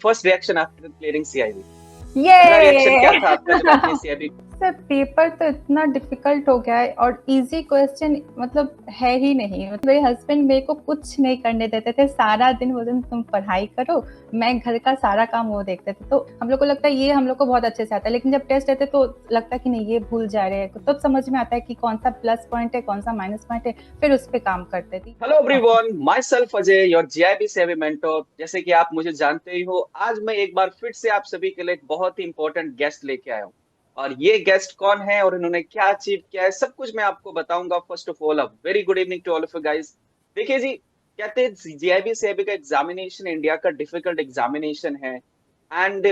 First reaction after clearing CIB? पहला reaction क्या ये था आपका जब आपने सीआईबी? सर पेपर तो इतना डिफिकल्ट हो गया है और इजी क्वेश्चन मतलब है ही नहीं। मतलब मेरे हस्बैंड मेरे को कुछ नहीं करने देते थे, सारा दिन बोलते थे तुम पढ़ाई करो, मैं घर का सारा काम वो देखते थे। तो हम लोग को लगता है ये हम लोग को बहुत अच्छे से आता है, लेकिन जब टेस्ट रहते तो लगता है कि नहीं ये भूल जा रहे हैं। तो समझ में आता है कि कौन सा प्लस पॉइंट है कौन सा माइनस पॉइंट है, फिर उस पर काम करते थे। Hello everyone, my self Ajay, your GIB सेवी मेंटोर। जैसे कि आप मुझे जानते ही हो, आज मैं एक बार फिर से आप सभी के लिए एक बहुत ही इंपॉर्टेंट गेस्ट लेके आया हूँ। और ये गेस्ट कौन है और इन्होंने क्या अचीव किया है, सब कुछ मैं आपको बताऊंगा। First of all, a very good evening to all of you guys. देखिए जी, कहते हैं जीआईबी सेवी का एग्जामिनेशन इंडिया का डिफिकल्ट एग्जामिनेशन है। And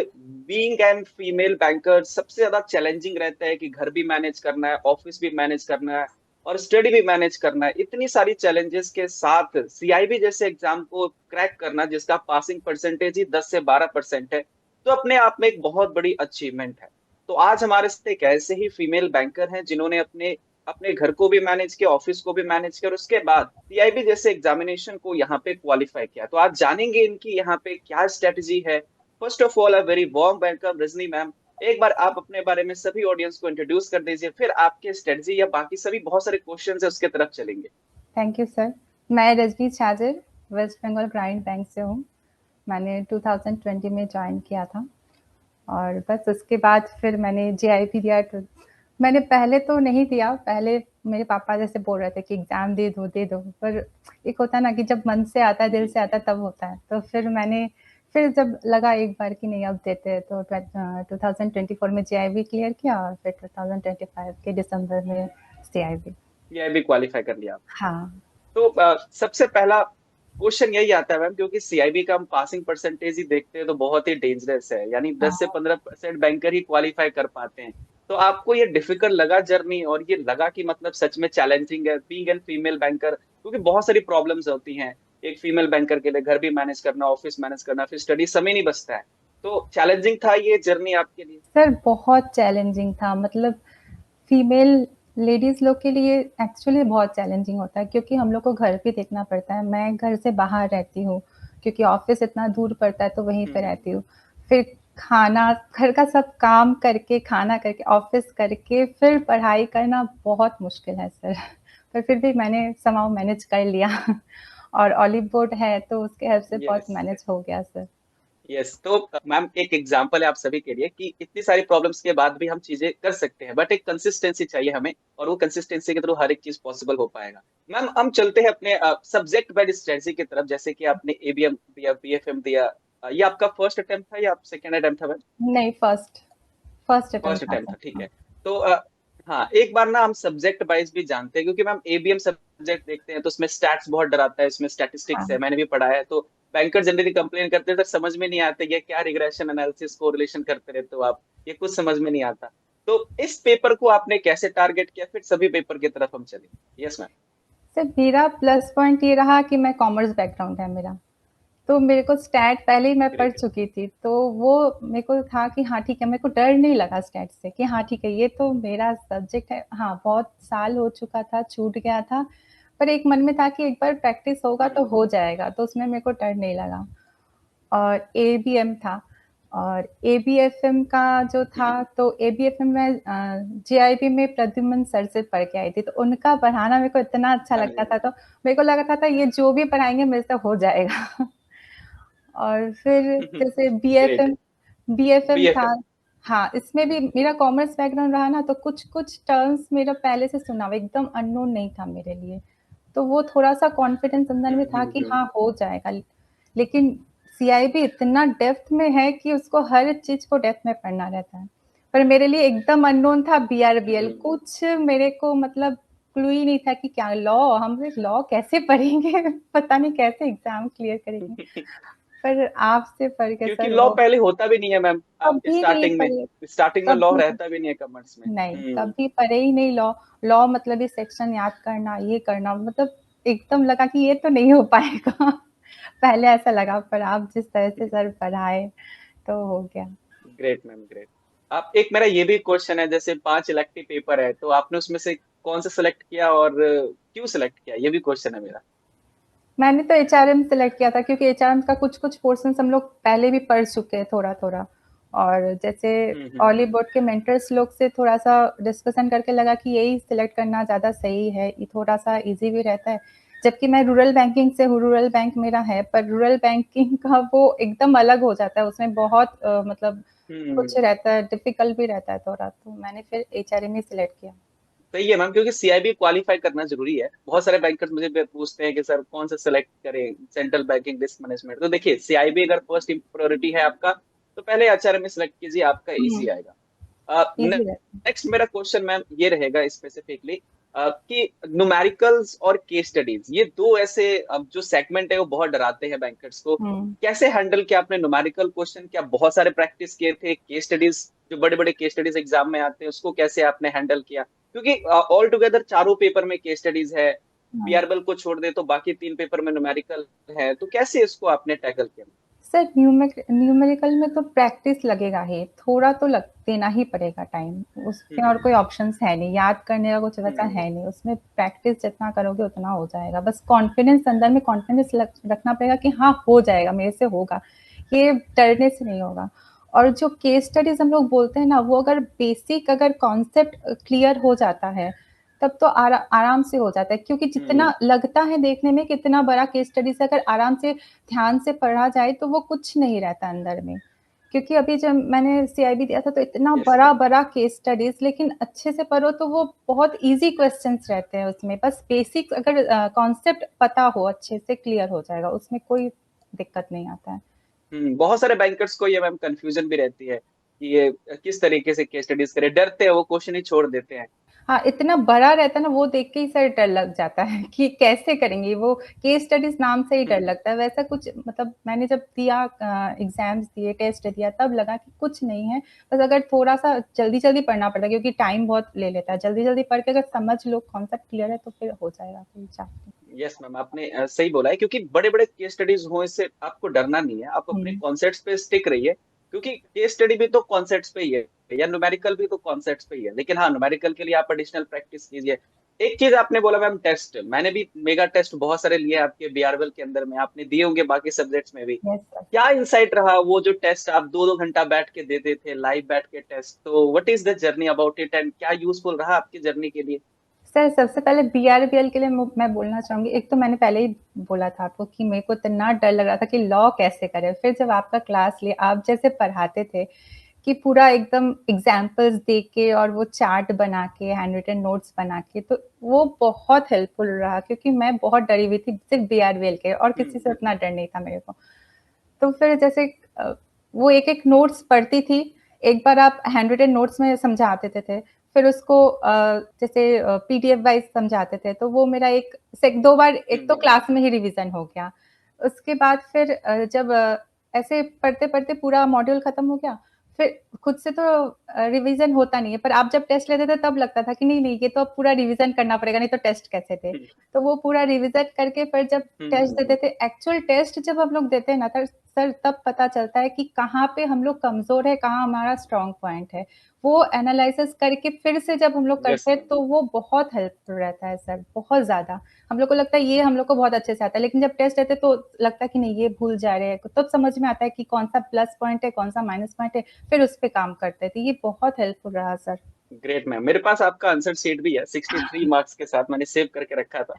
being an female banker सबसे ज्यादा चैलेंजिंग रहता है कि घर भी मैनेज करना है, ऑफिस भी मैनेज करना है और स्टडी भी मैनेज करना है। इतनी सारी चैलेंजेस के साथ सीआईबी जैसे एग्जाम को क्रैक करना, जिसका पासिंग परसेंटेज ही 10 से 12% है, तो अपने आप में एक बहुत बड़ी अचीवमेंट है। तो आज हमारे साथ एक ऐसे ही फीमेल बैंकर हैं जिन्होंने अपने अपने घर को भी मैनेज किया, ऑफिस को भी मैनेज किया और उसके बाद सीआईबी जैसे एग्जामिनेशन को यहाँ पे क्वालिफाई किया। तो आज जानेंगे इनकी यहाँ पे क्या स्ट्रेटजी है। First of all, a very warm welcome Rajni ma'am. एक बार आप अपने बारे में सभी ऑडियंस को इंट्रोड्यूस कर दीजिए, फिर आपके स्ट्रेटजी या बाकी सभी बहुत सारे क्वेश्चंस है उसके तरफ चलेंगे। Thank you sir. मैं रजनी छाजर वेस्ट बंगाल ग्रामीण बैंक से हूँ। मैंने 2020 में ज्वाइन किया था और बस उसके बाद फिर मैंने जेआईपी दिया। तो मैंने पहले तो नहीं दिया, पहले मेरे पापा जैसे बोल रहे थे कि एग्ज़ाम दे दो, पर एक होता है ना कि जब मन से आता है, दिल जी से आता है तब होता है। तो फिर जब लगा एक बार कि नहीं अब देते हैं, तो 2024 में जेआईबी क्लियर किया और फिर 2025 के दिसंबर में सीआईबी। ये भी क्वालिफाई कर लिया आप। हाँ। तो सबसे पहला क्वेश्चन यही आता है मैम, क्योंकि सीआईबी का हम पासिंग परसेंटेज ही देखते हैं तो बहुत ही डेंजरस है, यानी 10 से 15% बैंकर ही क्वालिफाई कर पाते हैं। तो आपको ये डिफिकल्ट लगा जर्नी, और ये लगा कि मतलब सच में चैलेंजिंग है बीइंग एन फीमेल बैंकर, क्योंकि बहुत सारी प्रॉब्लम्स होती हैं एक फीमेल बैंकर के लिए, घर भी मैनेज करना, ऑफिस मैनेज करना, फिर स्टडी, समय नहीं बचता है। तो चैलेंजिंग था ये जर्नी आपके लिए? सर बहुत चैलेंजिंग था, मतलब फीमेल लेडीज़ लोग के लिए एक्चुअली बहुत चैलेंजिंग होता है, क्योंकि हम लोग को घर भी देखना पड़ता है। मैं घर से बाहर रहती हूँ क्योंकि ऑफिस इतना दूर पड़ता है, तो वहीं पे हम्म। रहती हूँ। फिर खाना, घर का सब काम करके, खाना करके, ऑफिस करके, फिर पढ़ाई करना बहुत मुश्किल है सर। पर फिर भी मैंने समहाउ मैनेज कर लिया। और ऑलिव बोर्ड है तो उसके हेल्प से बहुत यस। मैनेज हो गया सर। यस, तो मैम एक एग्जांपल है आप सभी के लिए कि इतनी सारी प्रॉब्लम्स के बाद भी हम चीजें कर सकते हैं, बट एक कंसिस्टेंसी चाहिए हमें, और वो कंसिस्टेंसी के थ्रू हर एक चीज पॉसिबल हो पाएगा। मैम हम चलते हैं अपने सब्जेक्ट वाइज स्ट्रेटजी की तरफ। जैसे कि आपने एबीएम दिया, बीएफएम दिया, ये आपका फर्स्ट अटेम्प्ट था या सेकेंड अटेम्प्ट था? नहीं, फर्स्ट फर्स्ट फर्स्ट अटेम्प्ट था अटेम्प्ट सर। था, ठीक हाँ। है। तो हाँ, एक बार ना हम सब्जेक्ट वाइज भी जानते हैं, क्योंकि मैम एबीएम सब्जेक्ट देखते हैं तो उसमें स्टैट्स बहुत डराता है, इसमें स्टैटिस्टिक्स है, हाँ। मैंने भी पढ़ा है। तो बैंकर जनरली कंप्लेन करते हैं तो समझ में नहीं आता ये क्या रिग्रेशन एनालिसिस कोरिलेशन करते रहते हो आप, ये कुछ समझ में नहीं आता। तो इस पेपर को आपने कैसे टारगेट किया, फिर सभी पेपर की तरफ हम चले। Yes ma'am. सर मेरा प्लस पॉइंट ये रहा कि मैं कॉमर्स बैकग्राउंड है मेरा, तो मेरे को स्टैट पहले ही मैं पढ़ ग्रेट। चुकी थी, तो वो मेरे को था कि हाँ ठीक है, मेरे को डर नहीं लगा स्टैट से कि हाँ ठीक है ये तो मेरा सब्जेक्ट है। हाँ बहुत साल हो चुका था, छूट गया था, पर एक मन में था कि एक बार प्रैक्टिस होगा तो हो जाएगा, तो उसमें मेरे को डर नहीं लगा। और एबीएम था, और एबीएफएम का जो था, तो एबीएफएम में जेआईबी में प्रद्युमन सर से पढ़ के आई थी, तो उनका पढ़ाना मेरे को इतना अच्छा लगता था, तो मेरे को लगा था ये जो भी पढ़ाएंगे मेरे से हो जाएगा। और फिर जैसे ग्रेट। बीएफएम था। बीएफएम। हाँ, इसमें भी मेरा कॉमर्स बैकग्राउंड रहा ना, तो कुछ टर्म्स मेरा पहले से सुना हुआ, एकदम अननोन नहीं था मेरे लिए। तो वो थोड़ा-सा कॉन्फिडेंस अंदर में था कि हाँ, हो जाएगा। लेकिन सीआईबी इतना डेप्थ में है कि उसको हर चीज़ को डेप्थ में पढ़ना रहता है। पर मेरे लिए एकदम अननोन था बीआरबीएल, कुछ मेरे को मतलब क्लू ही नहीं था कि क्या लॉ, हम लॉ कैसे पढ़ेंगे? पता नहीं कैसे एग्ज़ाम क्लियर करेंगे? पर आपसे पढ़ के क्योंकि सर लॉ वो पहले होता भी नहीं है मैम। आप कभी नहीं स्टार्टिंग में पढ़े, स्टार्टिंग में लॉ कभी रहता भी नहीं है कॉमर्स में। नहीं, कभी पढ़े ही नहीं लॉ। लॉ मतलब ये सेक्शन याद करना, ये करना, मतलब एकदम लगा कि ये तो नहीं हो पाएगा। पहले ऐसा लगा, पर आप जिस तरह से सर पढ़ाए तो हो गया। Great ma'am, great. आप, एक मेरा ये भी क्वेश्चन है, जैसे 5 इलेक्टिव पेपर है तो आपने उसमें से कौन सा सिलेक्ट किया और क्यों सिलेक्ट किया, ये भी क्वेश्चन है मेरा। मैंने तो एचआरएम सेलेक्ट किया था क्योंकि एचआरएम का कुछ-कुछ पोर्शंस हम लोग पहले भी पढ़ चुके हैं थोड़ा-थोड़ा। और जैसे बॉलीवुड के मेंटर्स लोग से थोड़ा-सा डिस्कशन करके लगा कि यही सिलेक्ट करना ज़्यादा सही है, ये थोड़ा-सा ईज़ी भी रहता है। जबकि मैं रूरल बैंकिंग से हूँ, रूरल बैंक मेरा है, पर रूरल बैंकिंग का वो एकदम अलग हो जाता है, उसमें बहुत मतलब कुछ हम्म। रहता है, डिफ़िकल्ट भी रहता है थोड़ा, तो मैंने फिर एचआरएम ही सिलेक्ट किया। सही है मैम, क्योंकि सीआईबी क्वालिफाई करना जरूरी है। बहुत सारे बैंकर्स मुझे पूछते हैं कि सर कौन सा सेलेक्ट करें, सेंट्रल बैंकिंग रिस्क मैनेजमेंट। तो देखिए, सीआईबी अगर फर्स्ट प्रायोरिटी है आपका, तो पहले एचआरएम में सेलेक्ट कीजिए, आपका हुँ, इजी आएगा। ईज़ी रहता है। नेक्स्ट मेरा क्वेश्चन मैम ये रहेगा स्पेसिफिकली कि न्यूमेरिकल्स और केस स्टडीज, ये दो ऐसे जो सेगमेंट है वो बहुत डराते हैं बैंकर्स को। हुँ। कैसे हैंडल किया आपने न्यूमेरिकल क्वेश्चन? क्या बहुत सारे प्रैक्टिस किए थे? केस स्टडीज, जो बड़े बड़े केस स्टडीज एग्जाम में आते हैं, उसको कैसे आपने हैंडल किया? क्योंकि ऑल टुगेदर चारों पेपर में केस स्टडीज है, हाँ। बीआरबल को छोड़ दे तो बाकी तीन पेपर में न्यूमेरिकल है, तो कैसे इसको आपने टैकल किया? सर न्यूमेरिकल में तो प्रैक्टिस लगेगा ही, थोड़ा तो लग देना ही पड़ेगा टाइम, उसमें और हम्म। कोई ऑप्शंस है नहीं, याद करने का कुछ वैसा हम्म। है नहीं, उसमें प्रैक्टिस जितना करोगे उतना हो जाएगा। बस कॉन्फिडेंस अंदर में कॉन्फिडेंस रखना पड़ेगा कि हाँ, हो जाएगा, मेरे से होगा, ये डरने से नहीं होगा। और जो केस स्टडीज़ हम लोग बोलते हैं ना, वो अगर बेसिक अगर कॉन्सेप्ट क्लियर हो जाता है, तब तो आराम से हो जाता है क्योंकि जितना हम्म। लगता है देखने में कितना बड़ा केस स्टडी से अगर आराम से ध्यान से पढ़ा जाए तो वो कुछ नहीं रहता अंदर में। क्योंकि अभी जब मैंने सीआईबी दिया था तो इतना यस। बड़ा-बड़ा केस स्टडीज़ लेकिन अच्छे से पढ़ो तो वो बहुत ईज़ी क्वेश्चन्स रहते हैं उसमें। बस बेसिक अगर कॉन्सेप्ट पता हो अच्छे से क्लियर हो जाएगा, उसमें कोई दिक्कत नहीं आता है। बहुत सारे बैंकर्स को ये मैम कंफ्यूजन भी रहती है कि ये किस तरीके से केस स्टडीज करें, डरते हैं, वो क्वेश्चन ही छोड़ देते हैं। हाँ, इतना बड़ा रहता है ना वो देख के ही सर डर लग जाता है कि कैसे करेंगे वो केस स्टडीज़ नाम से ही डर हम्म। लगता है। वैसा कुछ मतलब मैंने जब दिया एग्ज़ाम्स दिए, टेस्ट दिया तब लगा कि कुछ नहीं है। बस अगर थोड़ा-सा जल्दी-जल्दी पढ़ना पड़ता है क्योंकि टाइम बहुत ले लेता है। जल्दी-जल्दी पढ़ के अगर समझ लो कॉन्सेप्ट क्लियर है तो फिर हो जाएगा कोई चाप यस मैम, आपने सही बोला है, क्योंकि बड़े बड़े केस स्टडीज हो, इससे आपको डरना नहीं है, आप अपने हुँ, कॉन्सेप्ट्स पे स्टिक रहिए। क्योंकि केस स्टडी भी तो कॉन्सेप्ट्स पे ही है, या न्यूमेरिकल भी तो कॉन्सेप्ट्स पे ही है, लेकिन हाँ, न्यूमेरिकल के लिए आप एडिशनल प्रैक्टिस कीजिए। एक चीज आपने बोला मैम, टेस्ट, मैंने भी मेगा टेस्ट बहुत सारे लिए आपके बीआरबल के अंदर में, आपने दिए होंगे बाकी सब्जेक्ट्स में भी। Yes sir. क्या इंसाइट रहा वो जो टेस्ट आप 2-2 घंटा बैठ के देते थे, लाइव बैठ के टेस्ट? तो what is the journey about it, and क्या यूजफुल रहा आपकी जर्नी के लिए? सर सबसे पहले बीआरबीएल के लिए मैं बोलना चाहूँगी, एक तो मैंने पहले ही बोला था आपको कि मेरे को इतना डर लग रहा था कि लॉ कैसे करें। फिर जब आपका क्लास लिया, आप जैसे पढ़ाते थे कि पूरा एकदम एग्ज़ाम्पल्स दे के और वो चार्ट बना के, हैंड रिटन नोट्स बना के, तो वो बहुत हेल्पफुल रहा क्योंकि मैं बहुत डरी हुई थी सिर्फ़ बीआरबीएल के और किसी से हम्म। उतना डर नहीं था मेरे को। तो फिर जैसे वो एक-एक नोट्स पढ़ती थी, एक बार आप हैंड रिटन नोट्स में समझा देते थे, फिर उसको जैसे पीडीएफ वाइज़ समझाते थे, तो वो मेरा 2 बार एक तो हम्म। क्लास में ही रिवीज़न हो गया। उसके बाद फिर जब ऐसे पढ़ते-पढ़ते पूरा मॉड्यूल खत्म हो गया, फिर खुद से तो रिवीज़न होता नहीं है, पर आप जब टेस्ट लेते थे तब लगता था कि नहीं-नहीं ये तो अब पूरा रिवीज़न करना पड़ेगा, नहीं तो टेस्ट कैसे थे? हम्म। तो वो पूरा रिवीज़न करके फिर जब टेस्ट देते हम्म। थे, एक्चुअल टेस्ट जब हम लोग देते हैं ना सर तब पता चलता है कि कहाँ पे हम लोग कमज़ोर है, कहाँ हमारा स्ट्रॉन्ग पॉइंट है। वो एनालिसिस करके फिर से जब हम लोग यस करते हैं मैम। तो वो बहुत हेल्पफुल रहता है सर, बहुत ज़्यादा। हम लोग को लगता है ये हम लोग को बहुत अच्छे से आता है, लेकिन जब टेस्ट देते हैं तो लगता है कि नहीं ये भूल जा रहे हैं, तब समझ में आता है कि कौन-सा प्लस पॉइंट है, कौन-सा माइनस पॉइंट है, फिर उस पे काम करते हैं। तो ये बहुत हेल्पफुल रहा सर। ग्रेट मैम, मेरे पास आपका आंसर शीट भी है 63 मार्क्स के साथ, मैंने सेव करके रखा था।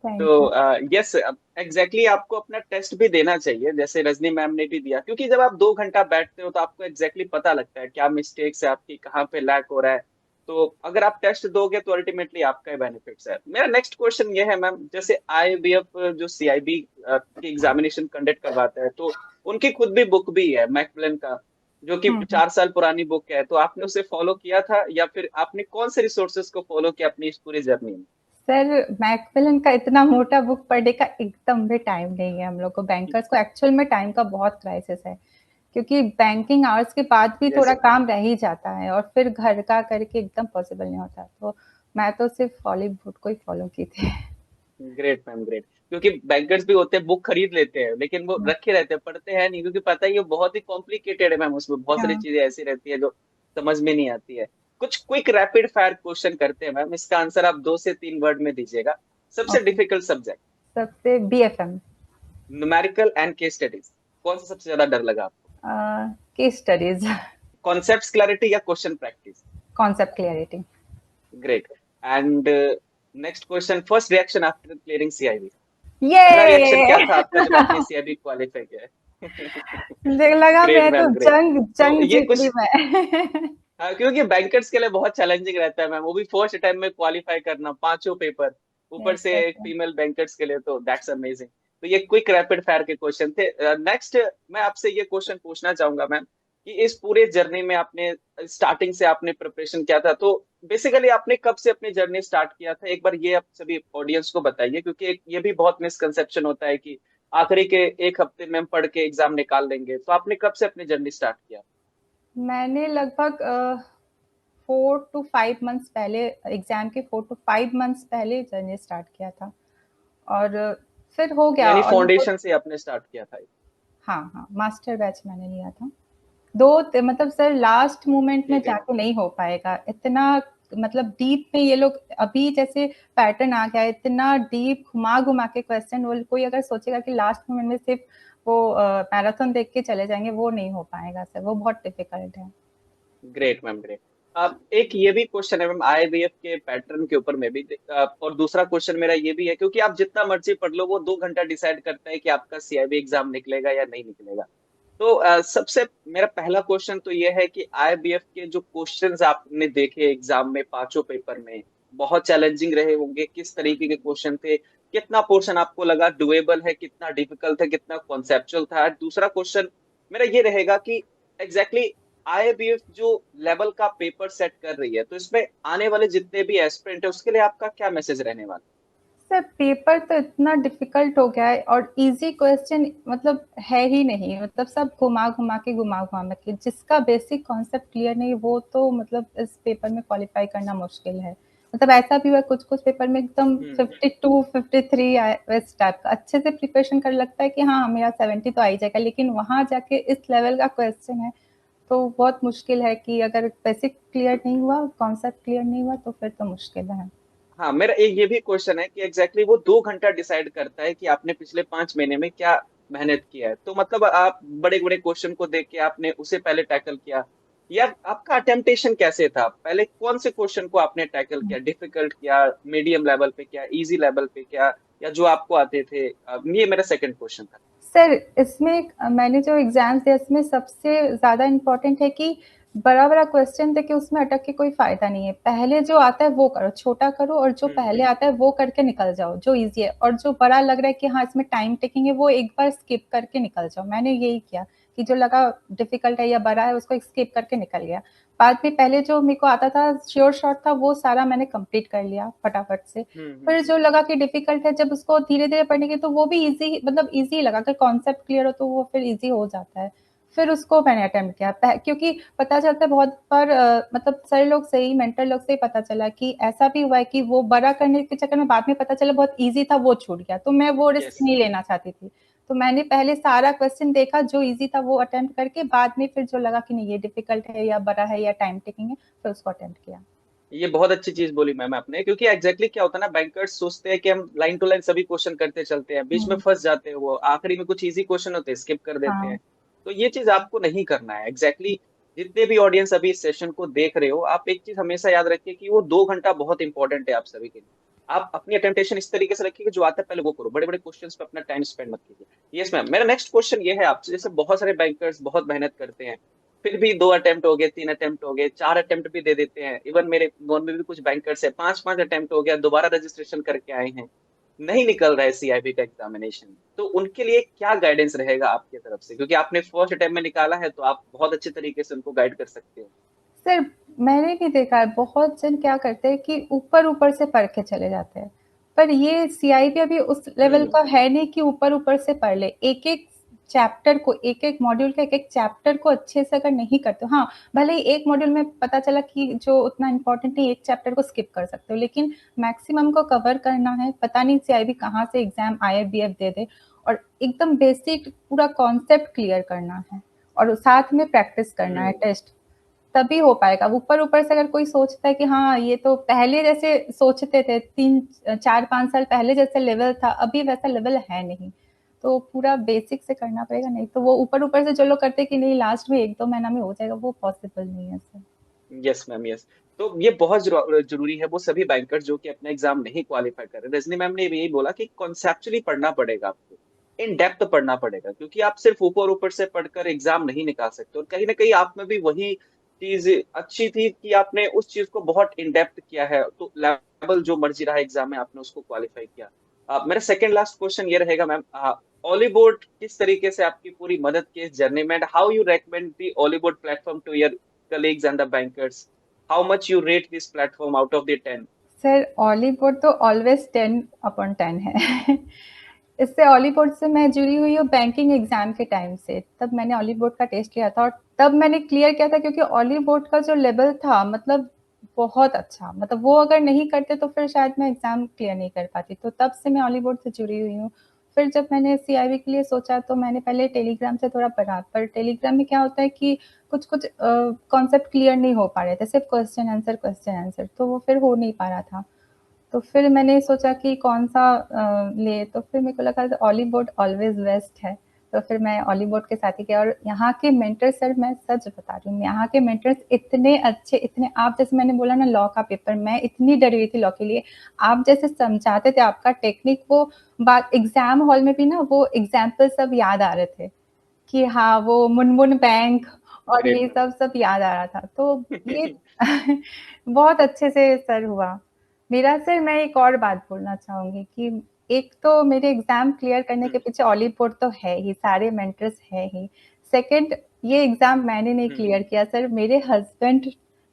Thank you. तो यस, एग्जैक्टली आपको अपना टेस्ट भी देना चाहिए, जैसे रजनी मैम ने भी दिया, क्योंकि जब आप 2 घंटा बैठते हो तो आपको एग्जैक्टली पता लगता है क्या मिस्टेक्स है आपकी, कहाँ पे लैक हो रहा है। तो अगर आप टेस्ट दोगे तो अल्टीमेटली आपका ही बेनिफिट्स है। मेरा नेक्स्ट क्वेश्चन ये है मैम, जैसे आईबीएफ जो सीआईबी की एग्जामिनेशन कंडक्ट करवाता है, तो उनकी खुद भी बुक भी है मैकमिलन का, जो कि हुँ, हुँ। 4 साल पुरानी बुक है। तो आपने उसे फॉलो किया था, या फिर आपने कौन से रिसोर्सेज को फॉलो किया अपनी इस पूरी जर्नी में? सर मैकमिलन का इतना मोटा बुक पढ़ने का एकदम भी टाइम नहीं है हम लोग को, बैंकर्स को एक्चुअल में टाइम का बहुत क्राइसिस है। क्योंकि बैंकिंग आवर्स के बाद भी यस। थोड़ा काम रह ही जाता है और फिर घर का करके एकदम पॉसिबल नहीं होता। तो मैं तो सिर्फ़ हॉलीवुड को ही फ़ॉलो की थी। Great ma'am, great. क्योंकि बैंकर्स भी होते हैं, बुक खरीद लेते हैं, लेकिन वो हुँ, रखे रहते हैं, पढ़ते हैं नहीं, क्योंकि पता ही है बहुत ही कॉम्प्लिकेटेड है मैम, उसमें बहुत सारी हाँ, चीजें ऐसी रहती है जो समझ में नहीं आती है। कुछ क्विक रैपिड फायर क्वेश्चन करते हैं मैम, इसका आंसर आप 2 से 3 वर्ड में दीजिएगा। सबसे ओके। Difficult subject? सबसे BFM। Numerical and case studies, कौन सा सबसे ज्यादा डर लगा आपको? Case studies. कॉन्सेप्ट क्लैरिटी या question practice? Concept clarity. Great. And next question, first reaction after clearing CIB. पहला रिएक्शन क्या ये था आपका जब आपने सीआईबी क्वालिफाई किया है? देख लगा ग्रेट मैं तो मैम, ग्रेट। जंग तो जंग ये जीत ली कुछ, मैं। हाँ, क्योंकि बैंकर्स के लिए बहुत चैलेंजिंग रहता है मैम, वो भी फर्स्ट अटेम्प्ट में क्वालिफाई करना, पांचों पेपर, ऊपर यस से यस। फीमेल बैंकर्स के लिए, तो दैट्स अमेजिंग। तो ये क्विक रैपिड फायर के क्वेश्चन थे। नेक्स्ट मैं आपसे ये क्वेश्चन पूछना चाहूंगा मैम, कि इस पूरे जर्नी में आपने स्टार्टिंग से आपने प्रिपरेशन किया था, तो बेसिकली आपने कब से अपनी जर्नी स्टार्ट किया था, एक बार ये आप सभी ऑडियंस को बताइए, क्योंकि ये भी बहुत मिसकंसेप्शन होता है कि आखिरी के एक हफ्ते में हम पढ़ के एग्जाम निकाल लेंगे। तो आपने कब से अपनी जर्नी स्टार्ट किया? मैंने लगभग 4 to 5 months पहले, एग्जाम के 4 to 5 months पहले जर्नी स्टार्ट किया था। और फिर हो गया यानी ऑलमोस्ट। फाउंडेशन से आपने स्टार्ट किया था? हाँ हाँ, मास्टर बैच मैंने लिया था। मतलब सर लास्ट मोमेंट में ठीक है। जाके नहीं हो पाएगा इतना। मतलब डीप में ये लोग अभी जैसे पैटर्न आ गया है, इतना डीप घुमा घुमा के क्वेश्चन, वो कोई अगर सोचेगा कि लास्ट मोमेंट में सिर्फ वो मैराथन देख के चले जाएंगे, वो नहीं हो पाएगा सर, वो बहुत डिफिकल्ट है। Great ma'am, great. अब एक ये भी क्वेश्चन है मैम आईबीएफ के पैटर्न के ऊपर में भी, और दूसरा क्वेश्चन मेरा ये भी है, क्योंकि आप जितना मर्जी पढ़ लो, वो 2 घंटा डिसाइड करता है कि आपका सीआईबी एग्जाम निकलेगा या नहीं निकलेगा। तो सबसे मेरा पहला क्वेश्चन तो ये है कि आईबीएफ के जो क्वेश्चंस आपने देखे एग्जाम में, पांचों पेपर में, बहुत चैलेंजिंग रहे होंगे, किस तरीके के क्वेश्चन थे, कितना पोर्शन आपको लगा डुएबल है, कितना डिफिकल्ट है, कितना कॉन्सेप्चुअल था? दूसरा क्वेश्चन मेरा ये रहेगा कि एग्जैक्टली आईबीएफ जो लेवल का पेपर सेट कर रही है, तो इसमें आने वाले जितने भी एस्पिरेंट है, उसके लिए आपका क्या मैसेज रहने वाला सर पेपर तो इतना डिफिकल्ट हो गया है, और इजी क्वेश्चन मतलब है ही नहीं, मतलब सब घुमा घुमा के जिसका बेसिक कॉन्सेप्ट क्लियर नहीं, वो तो मतलब इस पेपर में क्वालिफाई करना मुश्किल है। मतलब ऐसा भी हुआ कुछ कुछ पेपर में एकदम है? 52 53 इस टाइप का अच्छे से प्रिपरेशन कर, लगता है कि हाँ मेरा 70 तो आ ही जाएगा, लेकिन वहां जाके इस लेवल का क्वेश्चन है, तो बहुत मुश्किल है कि अगर बेसिक क्लियर नहीं हुआ, कॉन्सेप्ट क्लियर नहीं हुआ, तो फिर तो मुश्किल है। हाँ, मेरा एक ये भी क्वेश्चन है कि एग्जैक्टली वो 2 घंटा डिसाइड करता है कि आपने पिछले 5 महीने में क्या मेहनत किया है। तो मतलब आप बड़े बड़े क्वेश्चन को देख के आपने उसे पहले टैकल किया, या आपका अटेम्पटेशन कैसे था, पहले कौन से क्वेश्चन को आपने टैकल किया, डिफिकल्ट किया, मीडियम लेवल पे किया, इजी लेवल पे किया, या जो आपको आते थे? ये मेरा सेकंड क्वेश्चन था। सर इसमें मैंने जो एग्जाम्स दिया, इसमें सबसे ज्यादा इम्पोर्टेंट है कि बड़ा बड़ा क्वेश्चन देके उसमें अटक के कोई फायदा नहीं है। पहले जो आता है वो करो, छोटा करो, और जो पहले आता है वो करके निकल जाओ, जो इजी है। और जो बड़ा लग रहा है कि हाँ इसमें टाइम टेकिंग है, वो एक बार स्किप करके निकल जाओ। मैंने यही किया कि जो लगा डिफिकल्ट है या बड़ा है, उसको स्किप करके निकल गया। बाद में पहले जो मेरे को आता था श्योर शॉट था, वो सारा मैंने कंप्लीट कर लिया फटाफट से। फिर जो लगा कि डिफिकल्ट है, जब उसको धीरे धीरे पढ़ने की, तो वो भी इजी, मतलब इजी लगा, अगर कॉन्सेप्ट क्लियर हो तो वो फिर इजी हो जाता है। फिर उसको मैंने अटेम्प्ट किया, क्योंकि पता चलता है बहुत बार मतलब सर लोग से ही, मेंटर लोग से ही पता चला कि ऐसा भी हुआ है कि वो बड़ा करने के चक्कर में बाद में पता चला बहुत इजी था, वो छूट गया, तो मैं वो रिस्क यस। नहीं लेना चाहती थी। तो मैंने पहले सारा क्वेश्चन देखा, जो इजी था वो अटेम्प्ट करके, बाद में फिर जो लगा कि नहीं ये डिफिकल्ट है या बड़ा है या टाइम टेकिंग है, फिर उसको अटेम्प्ट किया। ये बहुत अच्छी चीज बोली मैम आपने, क्योंकि एग्जैक्टली क्या होता है ना, बैंकर्स सोचते हैं कि हम लाइन टू लाइन सभी क्वेश्चन करते चलते हैं, बीच में फंस जाते हैं, वो आखिरी में कुछ इजी क्वेश्चन होते हैं स्किप कर देते हैं। हाँ। तो ये चीज आपको नहीं करना है एग्जैक्टली। जितने भी ऑडियंस अभी इस सेशन को देख रहे हो, आप एक चीज हमेशा याद रखिए कि वो 2 घंटा बहुत इंपॉर्टेंट है आप सभी के लिए। आप अपनी अटेम्पटेशन इस तरीके से रखिए कि जो आता है पहले वो करो, बड़े बड़े क्वेश्चंस पे अपना टाइम स्पेंड मत कीजिए। यस मैम, मेरा नेक्स्ट क्वेश्चन ये है आपसे, जैसे बहुत सारे बैंकर्स बहुत मेहनत करते हैं, फिर भी 2 अटेम्प्ट हो गए, 3 अटेम्प्ट हो गए, 4 अटेम्प्ट भी दे देते हैं। इवन मेरे नॉन में भी कुछ बैंकर्स है, 5 5 अटेम्प्ट हो गया, दोबारा रजिस्ट्रेशन करके आए हैं, नहीं निकल रहा है सीआईबी का एग्जामिनेशन। तो उनके लिए क्या गाइडेंस रहेगा आपकी तरफ से, क्योंकि आपने फर्स्ट अटेम्प्ट में निकाला है, तो आप बहुत अच्छे तरीके से उनको गाइड कर सकते हो। सर मैंने भी देखा है बहुत जन क्या करते हैं कि ऊपर ऊपर से पढ़ के चले जाते हैं, पर ये सीआईबी अभी उस लेवल हम्म। का है नहीं कि ऊपर ऊपर से पढ़ ले। एक एक चैप्टर को, एक एक मॉड्यूल का एक एक चैप्टर को अच्छे से अगर नहीं करते हो, हाँ भले ही एक मॉड्यूल में पता चला कि जो उतना इंपॉर्टेंट नहीं, एक चैप्टर को स्किप कर सकते हो, लेकिन मैक्सिमम को कवर करना है। पता नहीं सीआईबी कहाँ से एग्जाम आईआईबीएफ दे दे, और एकदम बेसिक पूरा कॉन्सेप्ट क्लियर करना है, और साथ में प्रैक्टिस करना है हम्म। टेस्ट। तभी हो पाएगा। ऊपर-ऊपर से अगर कोई सोचता है कि हाँ, ये तो पहले जैसे सोचते थे 3 4-5 साल पहले जैसा लेवल था, अभी वैसा लेवल है नहीं। तो पूरा बेसिक से करना पड़ेगा, नहीं तो वो ऊपर-ऊपर से जो लोग करते हैं कि नहीं लास्ट में 1-2 महीना में हो जाएगा, वो पॉसिबल नहीं है सर। Yes ma'am, yes. तो ये बहुत जरूरी है वो सभी बैंकर जो कि अपना एग्जाम नहीं क्वालिफाई कर रहे। रजनी मैम ने भी यही बोला कि कॉन्सेप्चुअली पढ़ना पड़ेगा आपको, इन डेप्थ पढ़ना पड़ेगा, क्योंकि आप सिर्फ ऊपर ऊपर से पढ़कर एग्जाम नहीं निकाल सकते। और कहीं ना कहीं आप में भी वही चीज अच्छी थी कि आपने उस चीज को बहुत इन डेप्थ किया है, तो लेवल जो मर्जी रहा एग्जाम में आपने उसको क्वालिफाई किया। मेरा सेकंड लास्ट क्वेश्चन ये रहेगा मैम, ऑलीबोर्ड किस तरीके से आपकी पूरी मदद की इस जर्नी में, how you recommend the Oliveboard platform to your colleagues and the bankers? How much you rate this platform out of the 10? Sir Ollywood तो ऑलवेज 10/10 है। इससे ऑलीवुड से मैं जुड़ी हुई हूँ बैंकिंग एग्जाम के टाइम से। तब मैंने ऑलीवुड का टेस्ट लिया था और तब मैंने क्लियर किया था, क्योंकि ऑलीवुड का जो लेवल था मतलब बहुत अच्छा, मतलब वो अगर नहीं करते तो फिर शायद मैं एग्जाम क्लियर नहीं कर पाती। तो तब से मैं ऑलीवुड से जुड़ी हुई हूँ। फिर जब मैंने सीआईबी के लिए सोचा तो मैंने पहले टेलीग्राम से थोड़ा पढ़ा, पर टेलीग्राम में क्या होता है कि कुछ कुछ कॉन्सेप्ट क्लियर नहीं हो पा रहे थे, सिर्फ क्वेश्चन आंसर, तो वो फिर हो नहीं पा रहा था। तो फिर मैंने सोचा कि कौन सा ले, तो फिर मेरे को लगा ऑलीवुड ऑलवेज बेस्ट है। तो फिर मैं ऑलीवुड के साथ ही किया और यहाँ के मेंटर सर, मैं सच बता रही हूँ, यहाँ के मेंटर्स इतने अच्छे, इतने, आप जैसे मैंने बोला ना लॉ का पेपर, मैं इतनी डरी हुई थी लॉ के लिए। आप जैसे समझाते थे, आपका टेक्निक, वो बात एग्जाम हॉल में भी ना वो एग्जाम्पल सब याद आ रहे थे कि हाँ वो मुनमुन बैंक और ग्रेट ये मैम। सब याद आ रहा था। तो ये बहुत अच्छे से सर हुआ मेरा। सर मैं एक और बात बोलना चाहूंगी कि एक तो मेरे एग्जाम क्लियर करने के पीछे ऑलीपोर्ट तो है ही, सारे मेंटर्स है ही। सेकंड, ये एग्जाम मैंने नहीं क्लियर किया सर, मेरे हस्बैंड,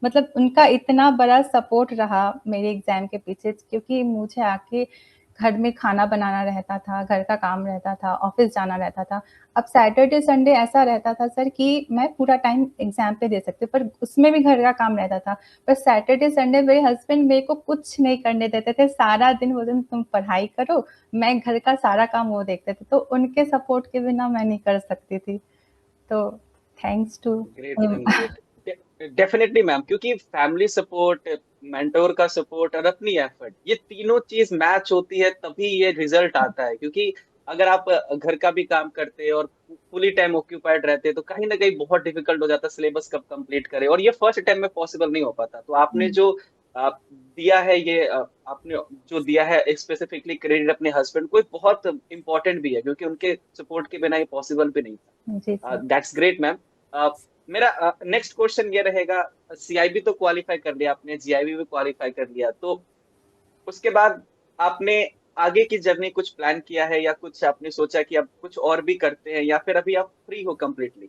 मतलब उनका इतना बड़ा सपोर्ट रहा मेरे एग्जाम के पीछे, क्योंकि मुझे आके घर में खाना बनाना रहता था, घर का काम रहता था, ऑफिस जाना रहता था। अब सैटरडे संडे ऐसा रहता था सर कि मैं पूरा टाइम एग्जाम पे दे सकती हूँ, पर उसमें भी घर का काम रहता था। पर सैटरडे संडे मेरे हस्बैंड मेरे को कुछ नहीं करने देते थे, सारा दिन वो दिन तुम पढ़ाई करो, मैं घर का सारा काम वो देखते थे। तो उनके सपोर्ट के बिना मैं नहीं कर सकती थी। तो thanks to great ma'am, great. Definitely ma'am, क्योंकि फैमिली सपोर्ट, मेंटोर का सपोर्ट और अपनी एफर्ट, ये तीनों चीज मैच होती है तभी ये रिजल्ट आता है। क्योंकि अगर आप घर का भी काम करते और फुली टाइम ऑक्यूपाइड रहते तो कहीं ना कहीं बहुत डिफिकल्ट हो जाता सिलेबस कब कंप्लीट करे, और ये फर्स्ट टाइम में पॉसिबल नहीं हो पाता। तो आपने जो दिया है ये आपने जो दिया है स्पेसिफिकली क्रेडिट अपने हस्बैंड को, बहुत इंपॉर्टेंट भी है, क्योंकि उनके सपोर्ट के बिना ये पॉसिबल भी नहीं जी था। सर। That's great ma'am. मेरा नेक्स्ट क्वेश्चन ये रहेगा, सीआईबी तो क्वालिफाई कर लिया आपने, जीआईबी भी क्वालिफाई कर लिया, तो उसके बाद आपने आगे की जर्नी कुछ प्लान किया है, या कुछ आपने सोचा कि अब कुछ और भी करते हैं, या फिर अभी आप फ्री हो कम्प्लीटली?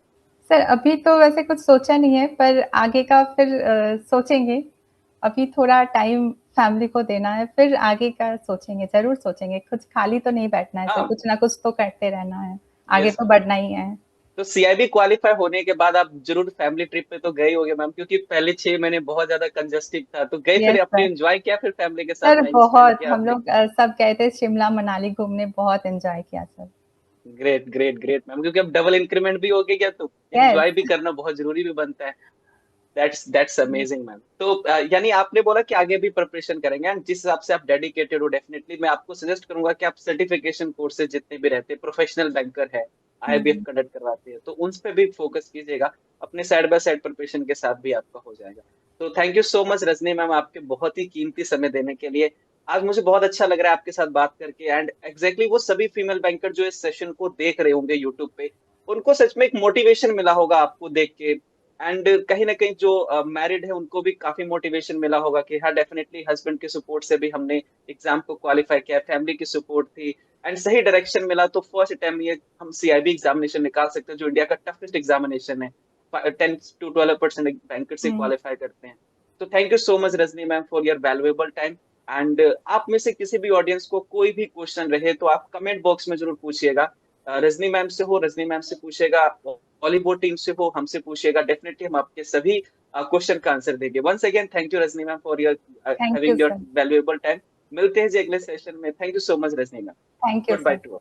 सर अभी तो वैसे कुछ सोचा नहीं है, पर आगे का फिर सोचेंगे। अभी थोड़ा टाइम फैमिली को देना है, फिर आगे का सोचेंगे, ज़रूर सोचेंगे। कुछ खाली तो नहीं बैठना है सर, हाँ। कुछ ना कुछ तो करते रहना है। आगे यस तो मैम। बढ़ना ही है। तो सीआईबी क्वालिफाई होने के बाद आप जरूर फैमिली ट्रिप पे तो गए होगे मैम, क्योंकि पहले 6 महीने बहुत ज्यादा कंजस्टिव था, तो गए यस फिर सर। अपने एंजॉय किया, फिर फैमिली के साथ सर टाइम स्पेंड बहुत किया हम आपने? लोग सब गए थे शिमला मनाली घूमने, बहुत एंजॉय किया sir. Great great great ma'am, क्योंकि अब डबल इंक्रीमेंट भी हो गया तो यस। एंजॉय भी करना बहुत जरूरी भी बनता है। That's amazing ma'am. तो यानी आपने बोला कि आगे भी प्रिपरेशन करेंगे, एंड जिस हिसाब से आप डेडिकेटेड हो, डेफिनेटली मैं आपको सजेस्ट करूंगा कि आप सर्टिफिकेशन कोर्सेज जितने भी रहते हैं, प्रोफेशनल बैंकर है, आईबीएफ कंडक्ट करवाते हैं, तो उन पे भी फोकस कीजिएगा। अपने साइड बाय साइड प्रिपरेशन के साथ भी आपका हो जाएगा। तो thank you so much Rajni ma'am, आपके बहुत ही कीमती समय देने के लिए। आज मुझे बहुत अच्छा लग रहा है आपके साथ बात करके, एंड एग्जैक्टली वो सभी फीमेल बैंकर जो इस सेशन को देख रहे होंगे यूट्यूब पे, उनको सच में एक मोटिवेशन मिला होगा आपको देख के। एंड कहीं ना कहीं जो मैरिड है उनको भी काफी मोटिवेशन मिला होगा कि हाँ डेफिनेटली हस्बैंड के सपोर्ट से भी हमने एग्जाम को क्वालिफाई किया, फैमिली की सपोर्ट थी, एंड सही डायरेक्शन मिला, तो फर्स्ट टाइम ये हम सीआईबी एग्जामिनेशन निकाल सकते हैं, जो इंडिया का टफेस्ट एग्जामिनेशन है। 10 to 12% बैंकर से क्वालिफाई करते हैं। तो thank you so much Rajni ma'am for your valuable time. And आप में से किसी भी ऑडियंस को कोई भी क्वेश्चन रहे तो आप कमेंट बॉक्स में जरूर पूछिएगा। रजनी मैम से हो, रजनी मैम से पूछेगा, वॉलीबॉल टीम से हो, हमसे पूछिएगा, डेफिनेटली हम आपके सभी क्वेश्चन का आंसर देंगे। Once again thank you Rajni ma'am for your thank you having your sir. Valuable time. मिलते हैं जी अगले सेशन में। Thank you so much Rajni ma'am. Thank you good bye sir. To.